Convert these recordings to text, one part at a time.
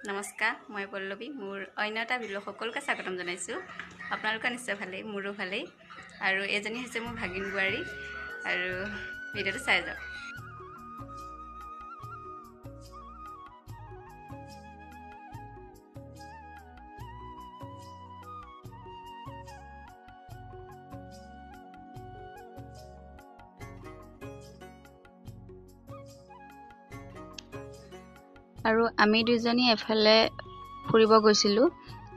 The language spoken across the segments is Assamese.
নমস্কাৰ, মই পল্লৱী। মোৰ অন্য এটা ভিডিঅ' সকলোকে স্বাগতম জনাইছোঁ। আপোনালোকৰ নিশ্চয় ভালেই, মোৰো ভালেই। আৰু এজনী হৈছে মোৰ ভাগিন বোৱাৰী। আৰু ভিডিঅ'টো চাই যাওক। আৰু আমি দুজনী এফালে ফুৰিব গৈছিলোঁ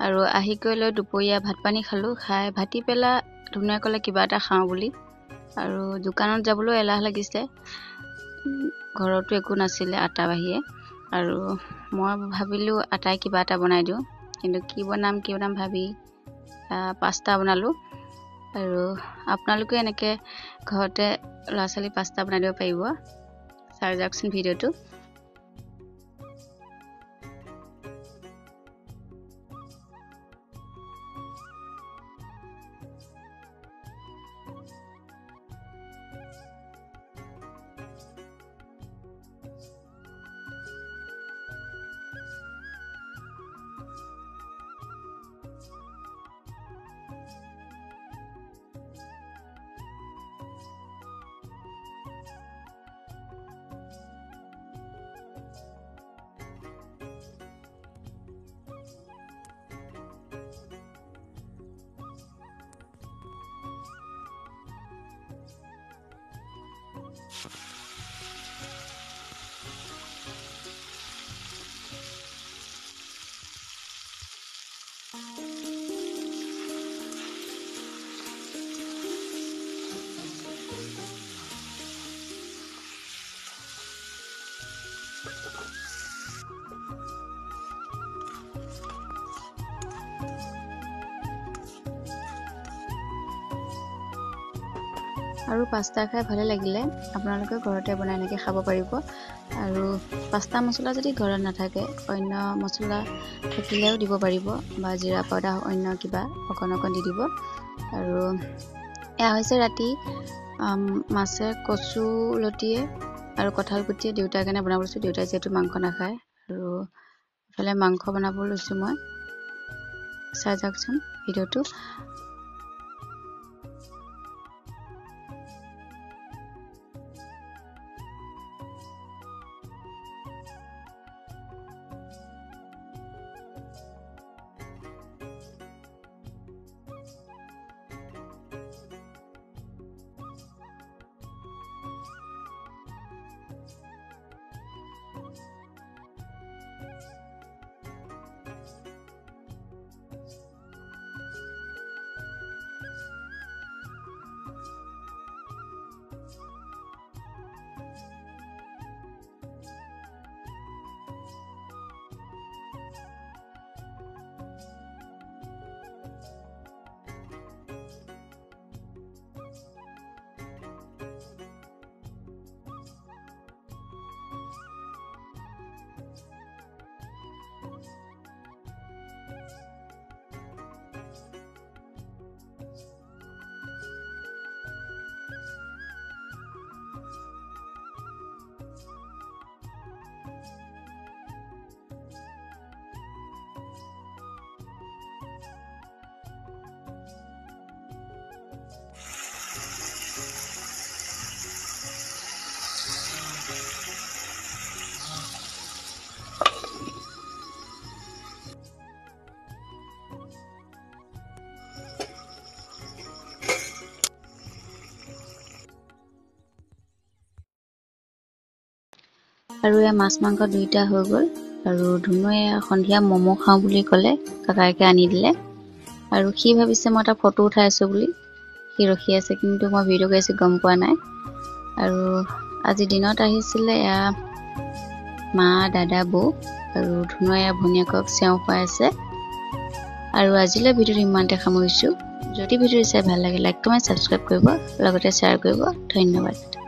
আৰু আহি গৈ লৈ দুপৰীয়া ভাত পানী খালোঁ। খাই ভাতি পেলা ধুনীয়া ক'লে কিবা এটা খাওঁ বুলি। আৰু দোকানত যাবলৈ এলাহ লাগিছে, ঘৰতো একো নাছিলে আটা বাহিৰে। আৰু মই ভাবিলোঁ আটাই কিবা এটা বনাই দিওঁ, কিন্তু কি বনাম ভাবি পাস্তা বনালোঁ। আৰু আপোনালোকে এনেকৈ ঘৰতে ল'ৰা ছোৱালী পাস্তা বনাই দিব পাৰিব। চাই যাওকচোন ভিডিঅ'টো। আৰু পাস্তা খাই ভালে লাগিলে। আপোনালোকে ঘৰতে বনাই এনেকৈ খাব পাৰিব। আৰু পাস্তা মছলা যদি ঘৰত নাথাকে, অন্য মছলা থাকিলেও দিব পাৰিব, বা জিৰা পাউডাৰ অন্য কিবা অকণ দি দিব। আৰু এয়া হৈছে ৰাতি মাছে কচু লতিয়ে আৰু কঁঠাল গুটিয়ে দেউতাৰ কাৰণে বনাব লৈছোঁ। দেউতাই যিহেতু মাংস নাখায়। আৰু এইফালে মাংস বনাব লৈছোঁ মই। চাই যাওকচোন ভিডিঅ'টো। আৰু এয়া মাছ মাংস দুইটা হৈ গ'ল। আৰু ধুনুৱে সন্ধিয়া ম'ম' খাওঁ বুলি ক'লে, কাকাইকে আনি দিলে। আৰু সি ভাবিছে মই এটা ফটো উঠাই আছোঁ বুলি, সি ৰখি আছে, কিন্তু মই ভিডিঅ' কৰি আছোঁ গম পোৱা নাই। আৰু আজি দিনত আহিছিলে এয়া মা, দাদা, বৌ আৰু ধুনুৱে ভনীয়েকক চেওঁ খুৱাই আছে। আৰু আজিলৈ ভিডিঅ'টো ইমানতে সামৰিছোঁ। যদি ভিডিঅ'টো চাই ভাল লাগে, লাইক কমেণ্ট ছাবস্ক্ৰাইব কৰিব, লগতে শ্বেয়াৰ কৰিব। ধন্যবাদ।